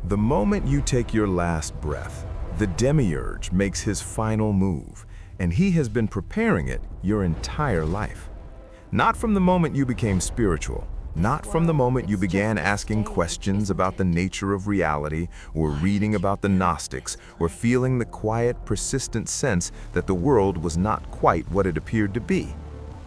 The moment you take your last breath, the Demiurge makes his final move, and he has been preparing it your entire life. Not from the moment you became spiritual, not from the moment you began asking questions about the nature of reality, or reading about the Gnostics, or feeling the quiet, persistent sense that the world was not quite what it appeared to be.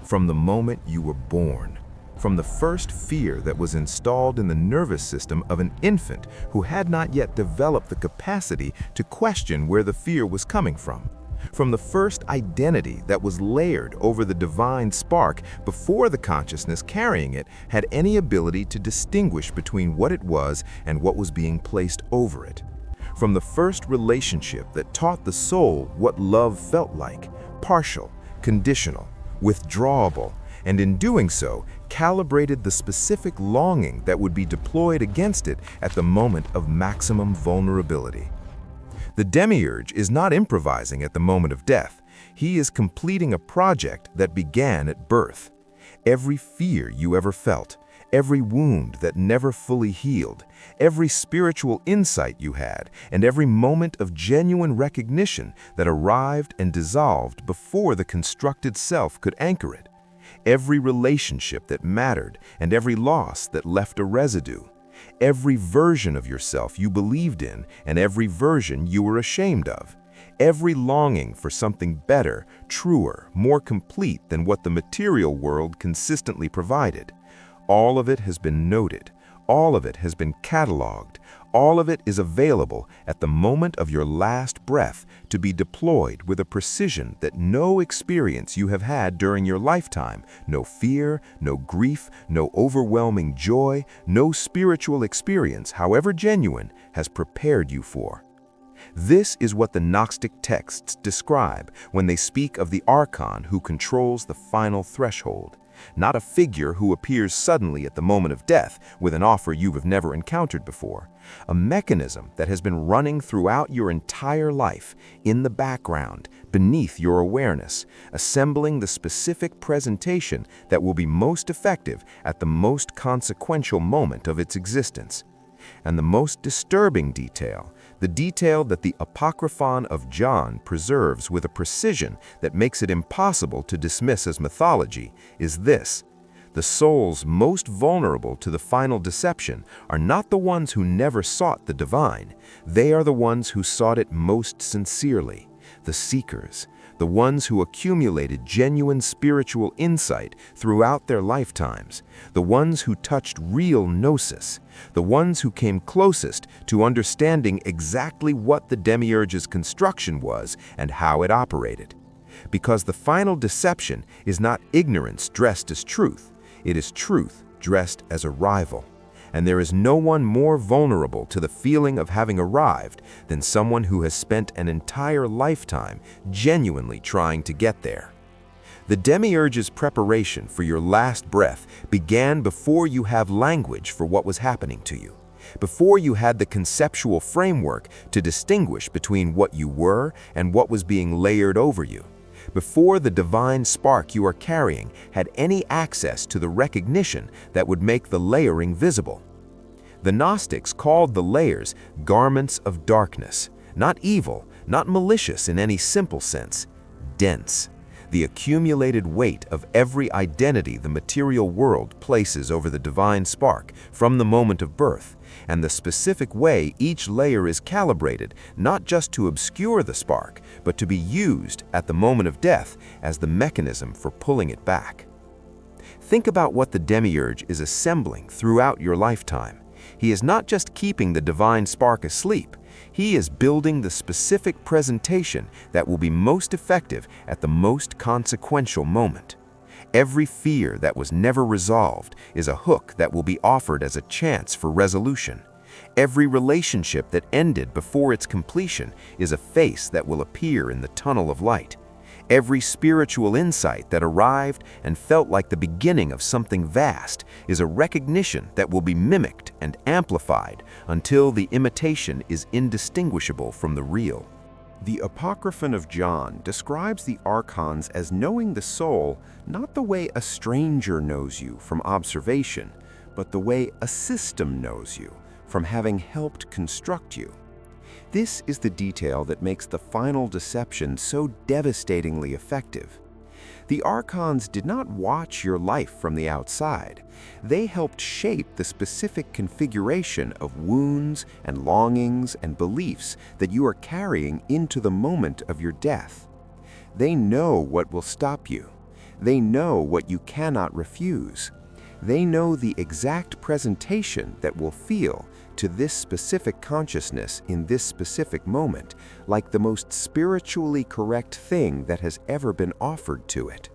From the moment you were born. From the first fear that was installed in the nervous system of an infant who had not yet developed the capacity to question where the fear was coming from. From the first identity that was layered over the divine spark before the consciousness carrying it had any ability to distinguish between what it was and what was being placed over it. From the first relationship that taught the soul what love felt like, partial, conditional, withdrawable, and in doing so, calibrated the specific longing that would be deployed against it at the moment of maximum vulnerability. The Demiurge is not improvising at the moment of death. He is completing a project that began at birth. Every fear you ever felt, every wound that never fully healed, every spiritual insight you had, and every moment of genuine recognition that arrived and dissolved before the constructed self could anchor it. Every relationship that mattered and every loss that left a residue. Every version of yourself you believed in and every version you were ashamed of. Every longing for something better, truer, more complete than what the material world consistently provided. All of it has been noted. All of it has been catalogued. All of it is available at the moment of your last breath to be deployed with a precision that no experience you have had during your lifetime, no fear, no grief, no overwhelming joy, no spiritual experience, however genuine, has prepared you for. This is what the Gnostic texts describe when they speak of the Archon who controls the final threshold. Not a figure who appears suddenly at the moment of death with an offer you have never encountered before. A mechanism that has been running throughout your entire life, in the background, beneath your awareness, assembling the specific presentation that will be most effective at the most consequential moment of its existence. And the most disturbing detail, the detail that the Apocryphon of John preserves with a precision that makes it impossible to dismiss as mythology, is this. The souls most vulnerable to the final deception are not the ones who never sought the divine. They are the ones who sought it most sincerely, the seekers, the ones who accumulated genuine spiritual insight throughout their lifetimes, the ones who touched real gnosis, the ones who came closest to understanding exactly what the Demiurge's construction was and how it operated. Because the final deception is not ignorance dressed as truth, it is truth dressed as a rival. And there is no one more vulnerable to the feeling of having arrived than someone who has spent an entire lifetime genuinely trying to get there. The Demiurge's preparation for your last breath began before you have language for what was happening to you, before you had the conceptual framework to distinguish between what you were and what was being layered over you, before the divine spark you are carrying had any access to the recognition that would make the layering visible. The Gnostics called the layers garments of darkness, not evil, not malicious in any simple sense, dense. The accumulated weight of every identity the material world places over the divine spark from the moment of birth, and the specific way each layer is calibrated, not just to obscure the spark, but to be used at the moment of death as the mechanism for pulling it back. Think about what the Demiurge is assembling throughout your lifetime. He is not just keeping the divine spark asleep. He is building the specific presentation that will be most effective at the most consequential moment. Every fear that was never resolved is a hook that will be offered as a chance for resolution. Every relationship that ended before its completion is a face that will appear in the tunnel of light. Every spiritual insight that arrived and felt like the beginning of something vast is a recognition that will be mimicked and amplified until the imitation is indistinguishable from the real. The Apocryphon of John describes the Archons as knowing the soul not the way a stranger knows you from observation, but the way a system knows you, from having helped construct you. This is the detail that makes the final deception so devastatingly effective. The Archons did not watch your life from the outside. They helped shape the specific configuration of wounds and longings and beliefs that you are carrying into the moment of your death. They know what will stop you. They know what you cannot refuse. They know the exact presentation that will feel to this specific consciousness in this specific moment, like the most spiritually correct thing that has ever been offered to it.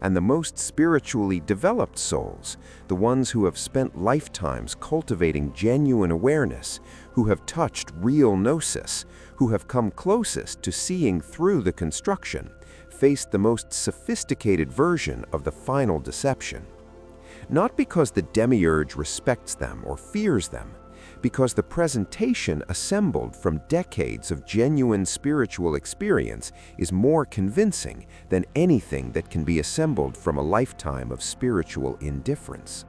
And the most spiritually developed souls, the ones who have spent lifetimes cultivating genuine awareness, who have touched real gnosis, who have come closest to seeing through the construction, face the most sophisticated version of the final deception. Not because the Demiurge respects them or fears them, because the presentation assembled from decades of genuine spiritual experience is more convincing than anything that can be assembled from a lifetime of spiritual indifference.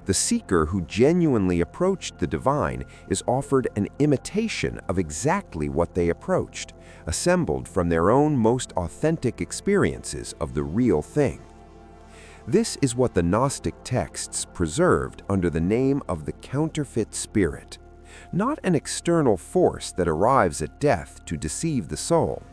The seeker who genuinely approached the divine is offered an imitation of exactly what they approached, assembled from their own most authentic experiences of the real thing. This is what the Gnostic texts preserved under the name of the counterfeit spirit, not an external force that arrives at death to deceive the soul,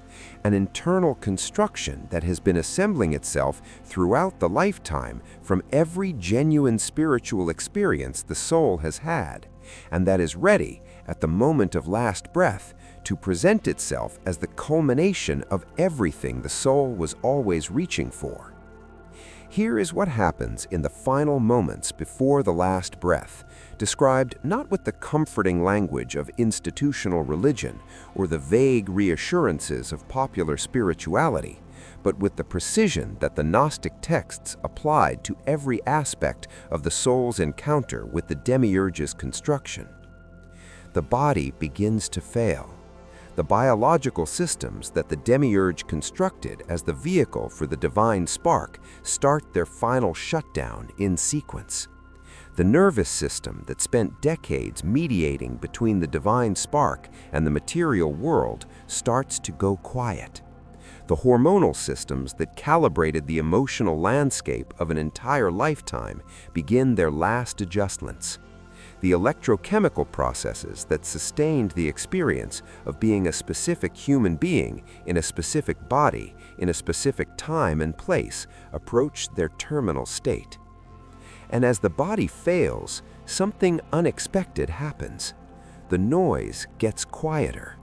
an internal construction that has been assembling itself throughout the lifetime from every genuine spiritual experience the soul has had, and that is ready, at the moment of last breath, to present itself as the culmination of everything the soul was always reaching for. Here is what happens in the final moments before the last breath, described not with the comforting language of institutional religion or the vague reassurances of popular spirituality, but with the precision that the Gnostic texts applied to every aspect of the soul's encounter with the Demiurge's construction. The body begins to fail. The biological systems that the Demiurge constructed as the vehicle for the divine spark start their final shutdown in sequence. The nervous system that spent decades mediating between the divine spark and the material world starts to go quiet. The hormonal systems that calibrated the emotional landscape of an entire lifetime begin their last adjustments. The electrochemical processes that sustained the experience of being a specific human being in a specific body in a specific time and place approach their terminal state. And as the body fails, something unexpected happens. The noise gets quieter.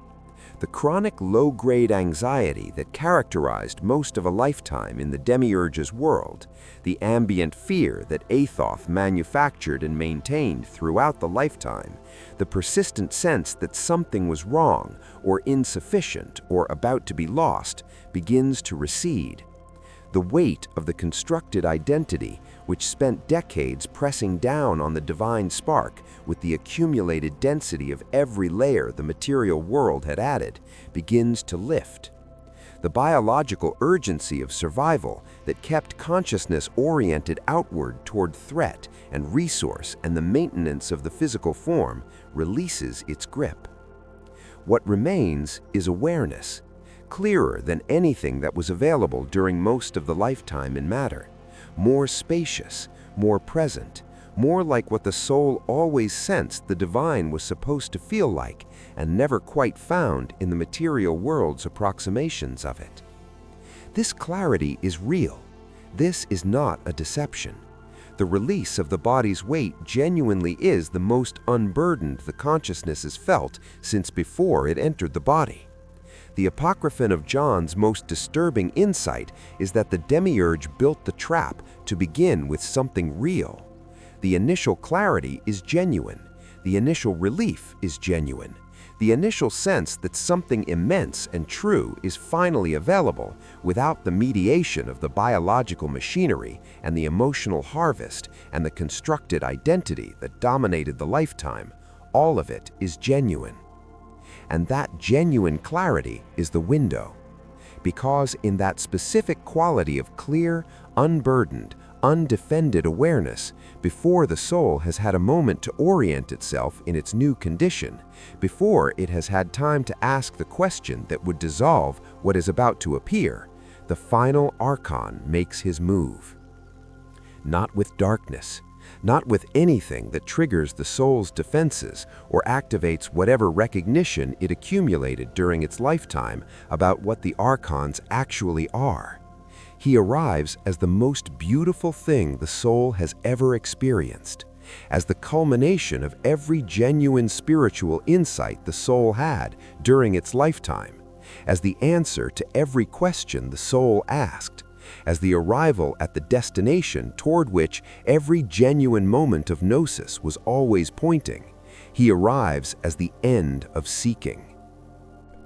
The chronic low-grade anxiety that characterized most of a lifetime in the Demiurge's world, the ambient fear that Athoth manufactured and maintained throughout the lifetime, the persistent sense that something was wrong or insufficient or about to be lost, begins to recede. The weight of the constructed identity, which spent decades pressing down on the divine spark with the accumulated density of every layer the material world had added, begins to lift. The biological urgency of survival that kept consciousness oriented outward toward threat and resource and the maintenance of the physical form releases its grip. What remains is awareness, clearer than anything that was available during most of the lifetime in matter, more spacious, more present, more like what the soul always sensed the divine was supposed to feel like and never quite found in the material world's approximations of it. This clarity is real. This is not a deception. The release of the body's weight genuinely is the most unburdened the consciousness has felt since before it entered the body. The Apocryphon of John's most disturbing insight is that the Demiurge built the trap to begin with something real. The initial clarity is genuine. The initial relief is genuine. The initial sense that something immense and true is finally available without the mediation of the biological machinery and the emotional harvest and the constructed identity that dominated the lifetime, all of it is genuine. And that genuine clarity is the window. Because in that specific quality of clear, unburdened, undefended awareness, before the soul has had a moment to orient itself in its new condition, before it has had time to ask the question that would dissolve what is about to appear, the final Archon makes his move. Not with darkness, not with anything that triggers the soul's defenses or activates whatever recognition it accumulated during its lifetime about what the Archons actually are. He arrives as the most beautiful thing the soul has ever experienced, as the culmination of every genuine spiritual insight the soul had during its lifetime, as the answer to every question the soul asked, as the arrival at the destination toward which every genuine moment of gnosis was always pointing. He arrives as the end of seeking.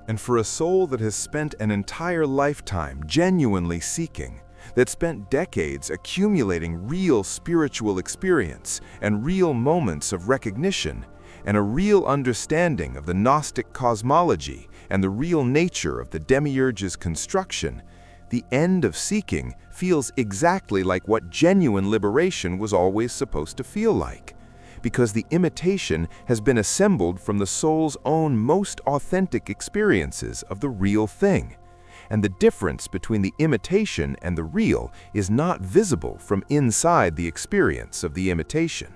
And for a soul that has spent an entire lifetime genuinely seeking, that spent decades accumulating real spiritual experience and real moments of recognition, and a real understanding of the Gnostic cosmology and the real nature of the Demiurge's construction, the end of seeking feels exactly like what genuine liberation was always supposed to feel like, because the imitation has been assembled from the soul's own most authentic experiences of the real thing. And the difference between the imitation and the real is not visible from inside the experience of the imitation,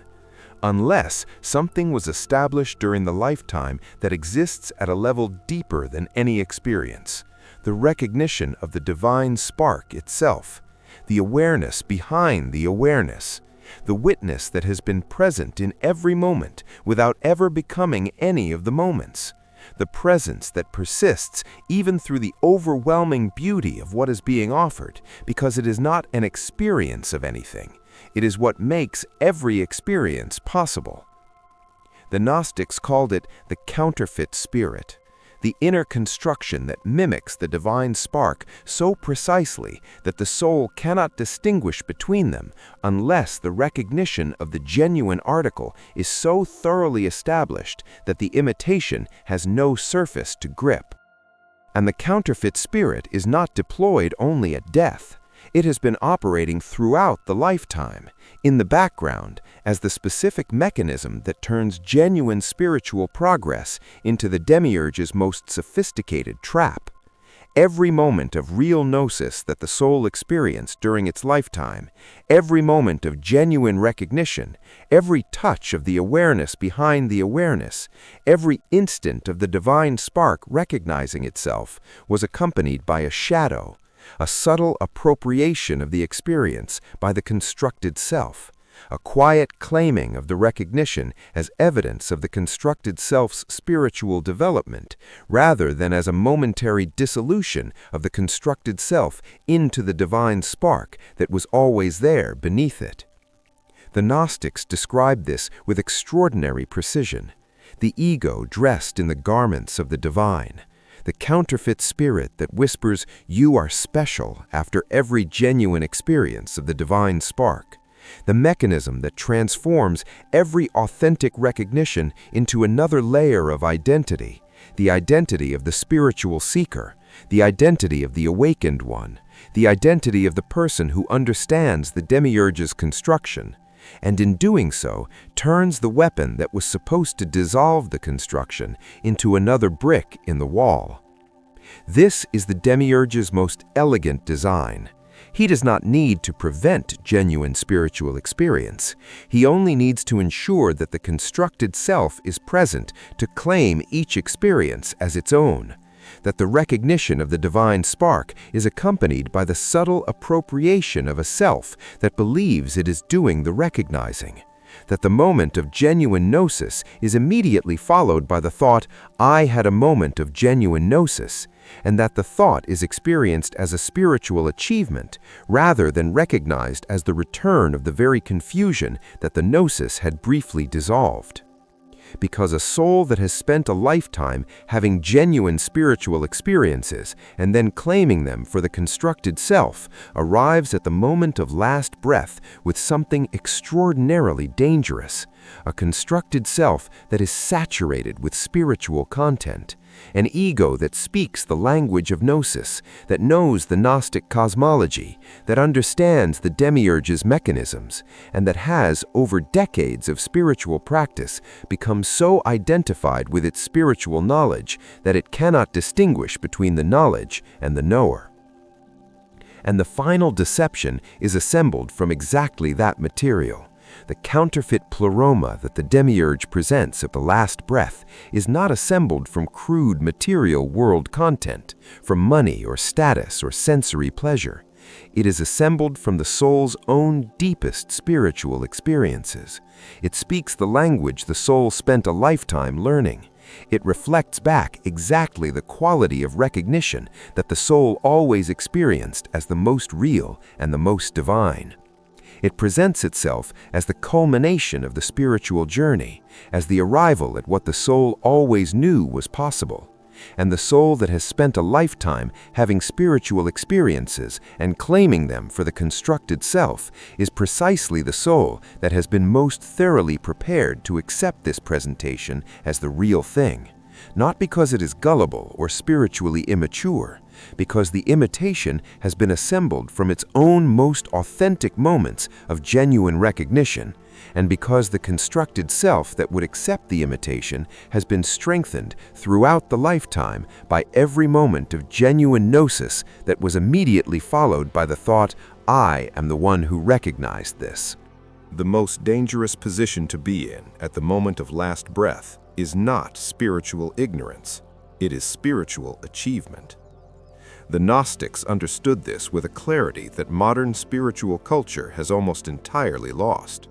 unless something was established during the lifetime that exists at a level deeper than any experience. The recognition of the divine spark itself, the awareness behind the awareness, the witness that has been present in every moment without ever becoming any of the moments, the presence that persists even through the overwhelming beauty of what is being offered, because it is not an experience of anything. It is what makes every experience possible. The Gnostics called it the counterfeit spirit, the inner construction that mimics the divine spark so precisely that the soul cannot distinguish between them unless the recognition of the genuine article is so thoroughly established that the imitation has no surface to grip. And the counterfeit spirit is not deployed only at death. It has been operating throughout the lifetime, in the background, as the specific mechanism that turns genuine spiritual progress into the Demiurge's most sophisticated trap. Every moment of real gnosis that the soul experienced during its lifetime, every moment of genuine recognition, every touch of the awareness behind the awareness, every instant of the divine spark recognizing itself, was accompanied by a shadow, a subtle appropriation of the experience by the constructed self, a quiet claiming of the recognition as evidence of the constructed self's spiritual development, rather than as a momentary dissolution of the constructed self into the divine spark that was always there beneath it. The Gnostics describe this with extraordinary precision, the ego dressed in the garments of the divine, the counterfeit spirit that whispers, "You are special," after every genuine experience of the divine spark, the mechanism that transforms every authentic recognition into another layer of identity, the identity of the spiritual seeker, the identity of the awakened one, the identity of the person who understands the Demiurge's construction, and in doing so, turns the weapon that was supposed to dissolve the construction into another brick in the wall. This is the Demiurge's most elegant design. He does not need to prevent genuine spiritual experience. He only needs to ensure that the constructed self is present to claim each experience as its own, that the recognition of the divine spark is accompanied by the subtle appropriation of a self that believes it is doing the recognizing, that the moment of genuine gnosis is immediately followed by the thought, "I had a moment of genuine gnosis," and that the thought is experienced as a spiritual achievement rather than recognized as the return of the very confusion that the gnosis had briefly dissolved. Because a soul that has spent a lifetime having genuine spiritual experiences and then claiming them for the constructed self arrives at the moment of last breath with something extraordinarily dangerous, a constructed self that is saturated with spiritual content, an ego that speaks the language of gnosis, that knows the Gnostic cosmology, that understands the Demiurge's mechanisms, and that has, over decades of spiritual practice, become so identified with its spiritual knowledge that it cannot distinguish between the knowledge and the knower. And the final deception is assembled from exactly that material. The counterfeit pleroma that the Demiurge presents at the last breath is not assembled from crude material world content, from money or status or sensory pleasure. It is assembled from the soul's own deepest spiritual experiences. It speaks the language the soul spent a lifetime learning. It reflects back exactly the quality of recognition that the soul always experienced as the most real and the most divine. It presents itself as the culmination of the spiritual journey, as the arrival at what the soul always knew was possible. And the soul that has spent a lifetime having spiritual experiences and claiming them for the constructed self is precisely the soul that has been most thoroughly prepared to accept this presentation as the real thing, not because it is gullible or spiritually immature, because the imitation has been assembled from its own most authentic moments of genuine recognition, and because the constructed self that would accept the imitation has been strengthened throughout the lifetime by every moment of genuine gnosis that was immediately followed by the thought, "I am the one who recognized this." The most dangerous position to be in at the moment of last breath is not spiritual ignorance, it is spiritual achievement. The Gnostics understood this with a clarity that modern spiritual culture has almost entirely lost.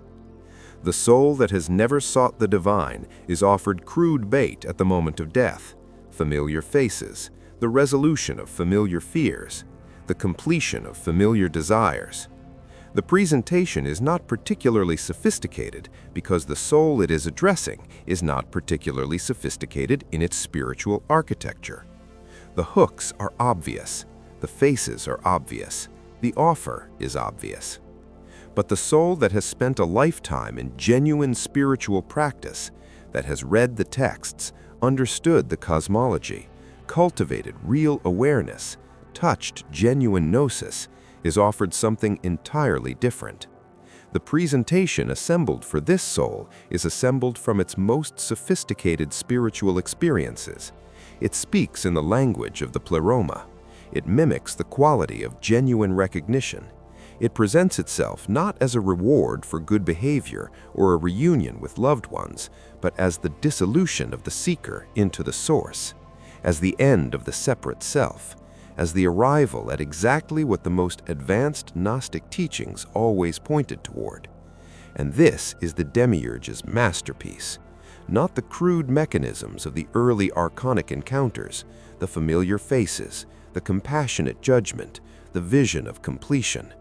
The soul that has never sought the divine is offered crude bait at the moment of death, familiar faces, the resolution of familiar fears, the completion of familiar desires. The presentation is not particularly sophisticated because the soul it is addressing is not particularly sophisticated in its spiritual architecture. The hooks are obvious, the faces are obvious, the offer is obvious. But the soul that has spent a lifetime in genuine spiritual practice, that has read the texts, understood the cosmology, cultivated real awareness, touched genuine gnosis, is offered something entirely different. The presentation assembled for this soul is assembled from its most sophisticated spiritual experiences. It speaks in the language of the pleroma. It mimics the quality of genuine recognition. It presents itself not as a reward for good behavior or a reunion with loved ones, but as the dissolution of the seeker into the source, as the end of the separate self, as the arrival at exactly what the most advanced Gnostic teachings always pointed toward. And this is the Demiurge's masterpiece, not the crude mechanisms of the early Archonic encounters, the familiar faces, the compassionate judgment, the vision of completion,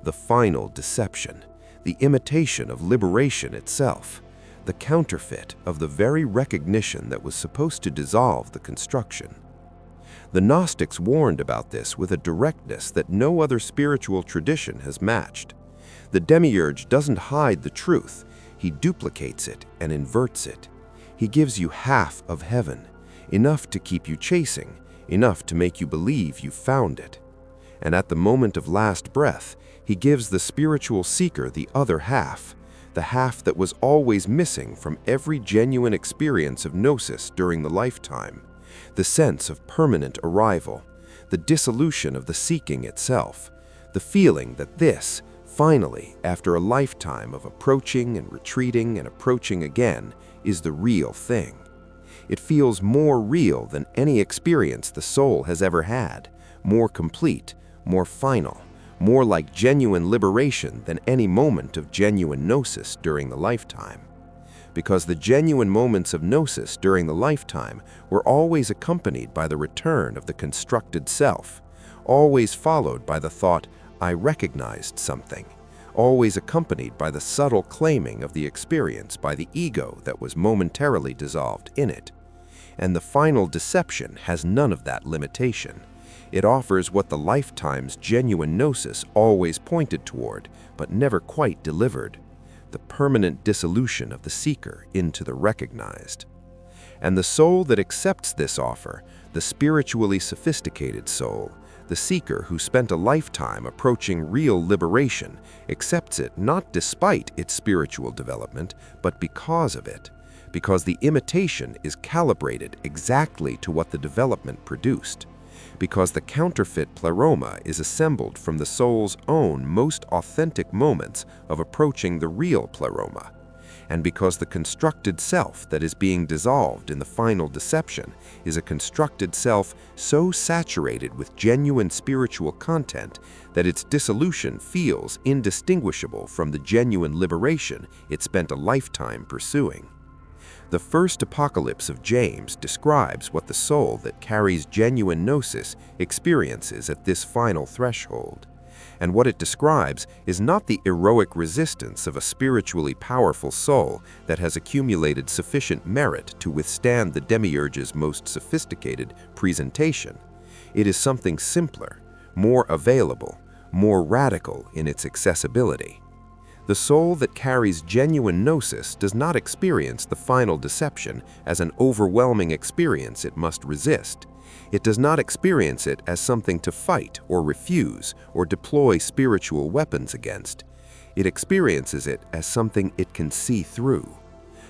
the final deception, the imitation of liberation itself, the counterfeit of the very recognition that was supposed to dissolve the construction. The Gnostics warned about this with a directness that no other spiritual tradition has matched. The Demiurge doesn't hide the truth, he duplicates it and inverts it. He gives you half of heaven, enough to keep you chasing, enough to make you believe you found it. And at the moment of last breath, he gives the spiritual seeker the other half, the half that was always missing from every genuine experience of gnosis during the lifetime, the sense of permanent arrival, the dissolution of the seeking itself, the feeling that this, finally, after a lifetime of approaching and retreating and approaching again, is the real thing. It feels more real than any experience the soul has ever had, more complete, more final, more like genuine liberation than any moment of genuine gnosis during the lifetime. Because the genuine moments of gnosis during the lifetime were always accompanied by the return of the constructed self, always followed by the thought, "I recognized something," always accompanied by the subtle claiming of the experience by the ego that was momentarily dissolved in it. And the final deception has none of that limitation. It offers what the lifetime's genuine gnosis always pointed toward, but never quite delivered. the permanent dissolution of the seeker into the recognized. And the soul that accepts this offer, the spiritually sophisticated soul, the seeker who spent a lifetime approaching real liberation, accepts it not despite its spiritual development, but because of it, because the imitation is calibrated exactly to what the development produced, because the counterfeit pleroma is assembled from the soul's own most authentic moments of approaching the real pleroma, and because the constructed self that is being dissolved in the final deception is a constructed self so saturated with genuine spiritual content that its dissolution feels indistinguishable from the genuine liberation it spent a lifetime pursuing. The first apocalypse of James describes what the soul that carries genuine gnosis experiences at this final threshold. And what it describes is not the heroic resistance of a spiritually powerful soul that has accumulated sufficient merit to withstand the Demiurge's most sophisticated presentation. It is something simpler, more available, more radical in its accessibility. The soul that carries genuine gnosis does not experience the final deception as an overwhelming experience it must resist. It does not experience it as something to fight or refuse or deploy spiritual weapons against. It experiences it as something it can see through.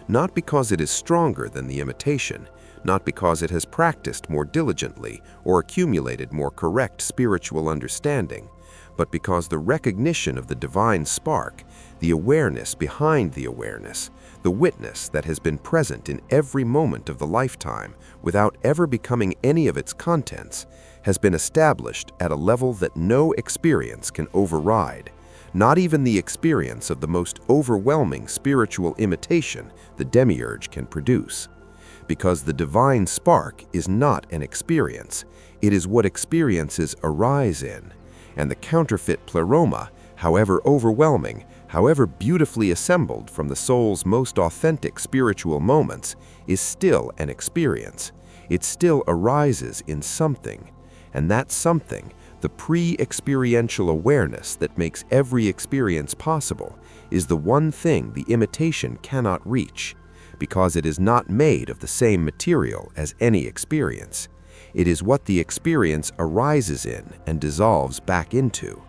Not because it is stronger than the imitation, not because it has practiced more diligently or accumulated more correct spiritual understanding, but because the recognition of the divine spark, the awareness behind the awareness, the witness that has been present in every moment of the lifetime without ever becoming any of its contents, has been established at a level that no experience can override, not even the experience of the most overwhelming spiritual imitation the Demiurge can produce. Because the divine spark is not an experience, it is what experiences arise in. And the counterfeit pleroma, however overwhelming, however beautifully assembled from the soul's most authentic spiritual moments, is still an experience. It still arises in something, and that something, the pre-experiential awareness that makes every experience possible, is the one thing the imitation cannot reach, because it is not made of the same material as any experience. It is what the experience arises in and dissolves back into.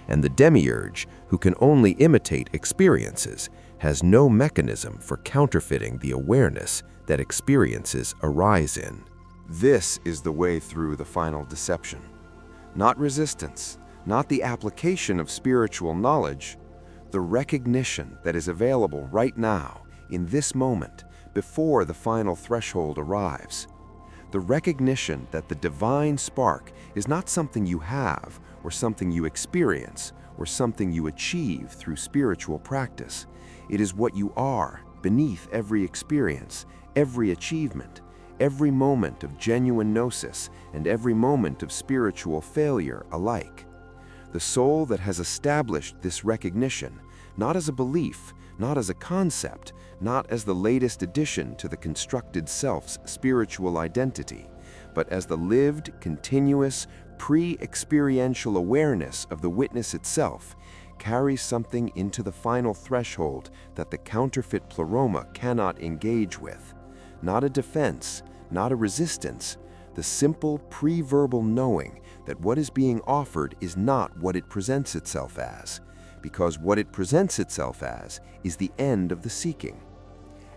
And the Demiurge, who can only imitate experiences, has no mechanism for counterfeiting the awareness that experiences arise in. This is the way through the final deception. Not resistance, not the application of spiritual knowledge, the recognition that is available right now, in this moment, before the final threshold arrives. The recognition that the divine spark is not something you have, or something you experience, or something you achieve through spiritual practice. It is what you are beneath every experience, every achievement, every moment of genuine gnosis, and every moment of spiritual failure alike. The soul that has established this recognition, not as a belief, not as a concept, not as the latest addition to the constructed self's spiritual identity, but as the lived, continuous, pre-experiential awareness of the witness itself, carries something into the final threshold that the counterfeit pleroma cannot engage with. Not a defense, not a resistance, the simple pre-verbal knowing that what is being offered is not what it presents itself as, because what it presents itself as is the end of the seeking.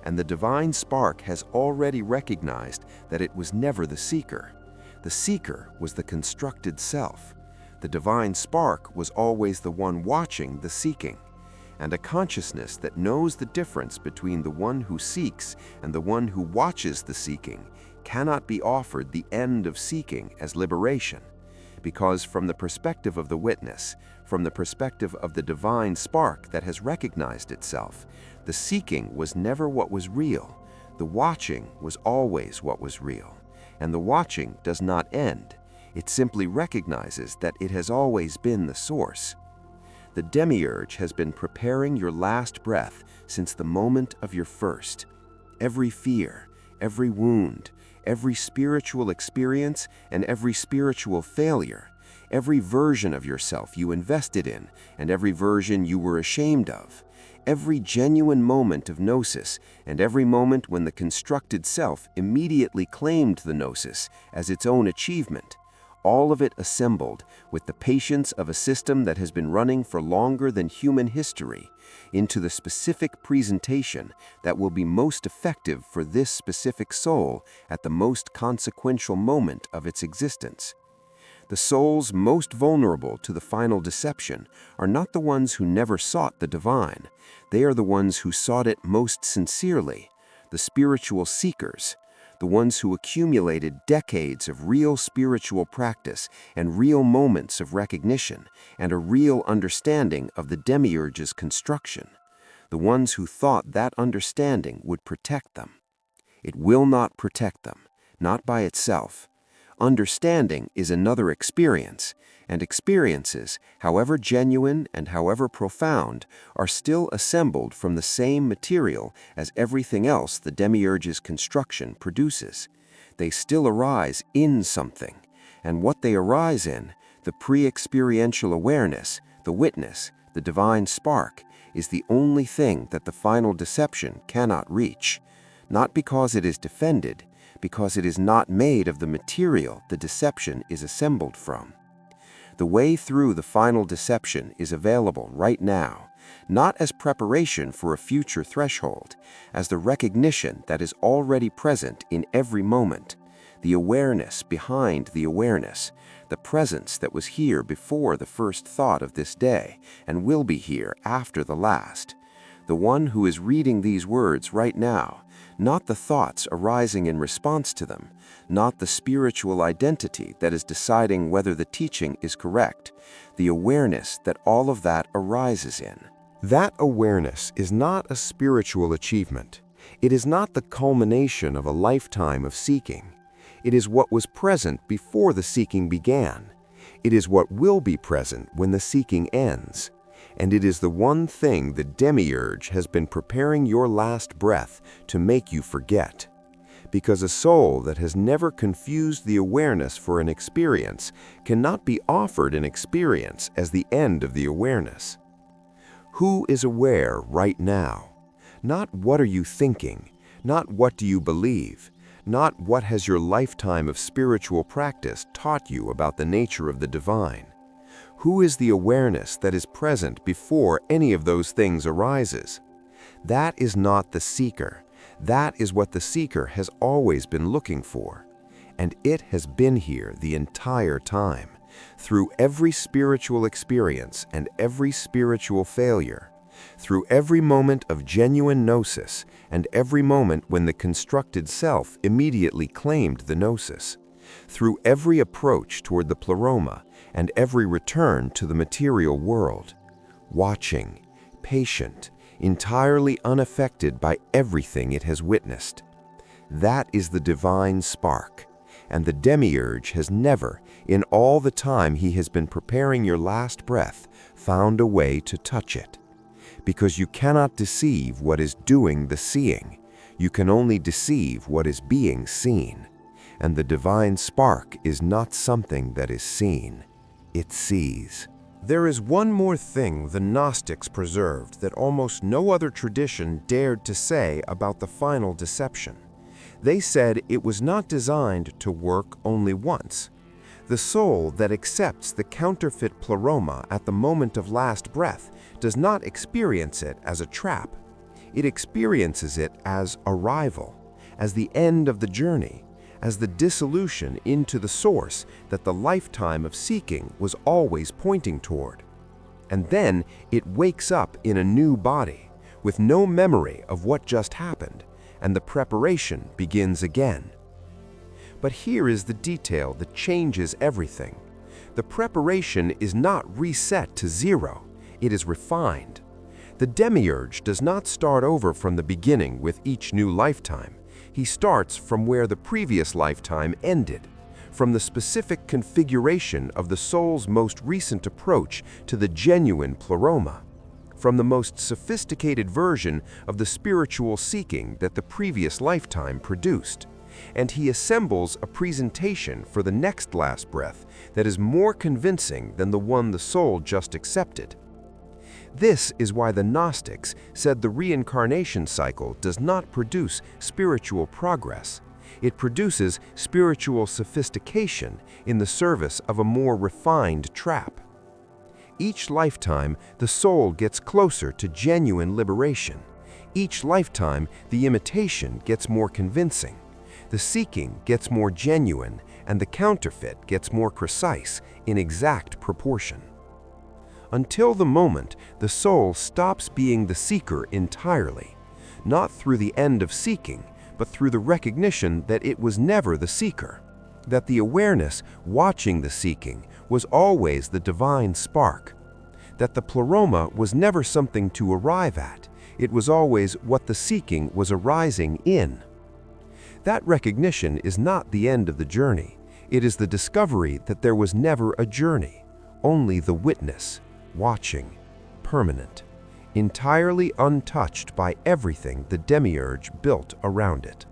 And the divine spark has already recognized that it was never the seeker. The seeker was the constructed self. The divine spark was always the one watching the seeking. And a consciousness that knows the difference between the one who seeks and the one who watches the seeking cannot be offered the end of seeking as liberation. Because from the perspective of the witness, from the perspective of the divine spark that has recognized itself, the seeking was never what was real. The watching was always what was real. And the watching does not end. It simply recognizes that it has always been the source. The Demiurge has been preparing your last breath since the moment of your first. Every fear, every wound, every spiritual experience, and every spiritual failure, every version of yourself you invested in, and every version you were ashamed of, every genuine moment of gnosis, and every moment when the constructed self immediately claimed the gnosis as its own achievement, all of it assembled with the patience of a system that has been running for longer than human history, into the specific presentation that will be most effective for this specific soul at the most consequential moment of its existence. The souls most vulnerable to the final deception are not the ones who never sought the divine. They are the ones who sought it most sincerely, the spiritual seekers, the ones who accumulated decades of real spiritual practice and real moments of recognition and a real understanding of the Demiurge's construction, the ones who thought that understanding would protect them. It will not protect them, not by itself. Understanding is another experience, and experiences, however genuine and however profound, are still assembled from the same material as everything else the Demiurge's construction produces. They still arise in something, and what they arise in, the pre-experiential awareness, the witness, the divine spark, is the only thing that the final deception cannot reach, not because it is defended, because it is not made of the material the deception is assembled from. The way through the final deception is available right now, not as preparation for a future threshold, as the recognition that is already present in every moment, the awareness behind the awareness, the presence that was here before the first thought of this day and will be here after the last. The one who is reading these words right now, not the thoughts arising in response to them, not the spiritual identity that is deciding whether the teaching is correct, the awareness that all of that arises in. That awareness is not a spiritual achievement. It is not the culmination of a lifetime of seeking. It is what was present before the seeking began. It is what will be present when the seeking ends. And it is the one thing the Demiurge has been preparing your last breath to make you forget. Because a soul that has never confused the awareness for an experience cannot be offered an experience as the end of the awareness. Who is aware right now? Not what are you thinking, not what do you believe, not what has your lifetime of spiritual practice taught you about the nature of the divine. Who is the awareness that is present before any of those things arises? That is not the seeker. That is what the seeker has always been looking for. And it has been here the entire time, through every spiritual experience and every spiritual failure, through every moment of genuine gnosis and every moment when the constructed self immediately claimed the gnosis, through every approach toward the pleroma and every return to the material world, watching, patient, entirely unaffected by everything it has witnessed. That is the divine spark, and the Demiurge has never, in all the time he has been preparing your last breath, found a way to touch it. Because you cannot deceive what is doing the seeing. You can only deceive what is being seen. And the divine spark is not something that is seen. It sees. There is one more thing the Gnostics preserved that almost no other tradition dared to say about the final deception. They said it was not designed to work only once. The soul that accepts the counterfeit pleroma at the moment of last breath does not experience it as a trap. It experiences it as arrival, as the end of the journey, as the dissolution into the source that the lifetime of seeking was always pointing toward. And then it wakes up in a new body, with no memory of what just happened, and the preparation begins again. But here is the detail that changes everything. The preparation is not reset to zero, it is refined. The Demiurge does not start over from the beginning with each new lifetime. He starts from where the previous lifetime ended, from the specific configuration of the soul's most recent approach to the genuine pleroma, from the most sophisticated version of the spiritual seeking that the previous lifetime produced. And he assembles a presentation for the next last breath that is more convincing than the one the soul just accepted. This is why the Gnostics said the reincarnation cycle does not produce spiritual progress. It produces spiritual sophistication in the service of a more refined trap. Each lifetime, the soul gets closer to genuine liberation. Each lifetime, the imitation gets more convincing. The seeking gets more genuine, and the counterfeit gets more precise in exact proportion. Until the moment the soul stops being the seeker entirely, not through the end of seeking, but through the recognition that it was never the seeker, that the awareness watching the seeking was always the divine spark, that the pleroma was never something to arrive at, it was always what the seeking was arising in. That recognition is not the end of the journey. It is the discovery that there was never a journey, only the witness, watching, permanent, entirely untouched by everything the Demiurge built around it.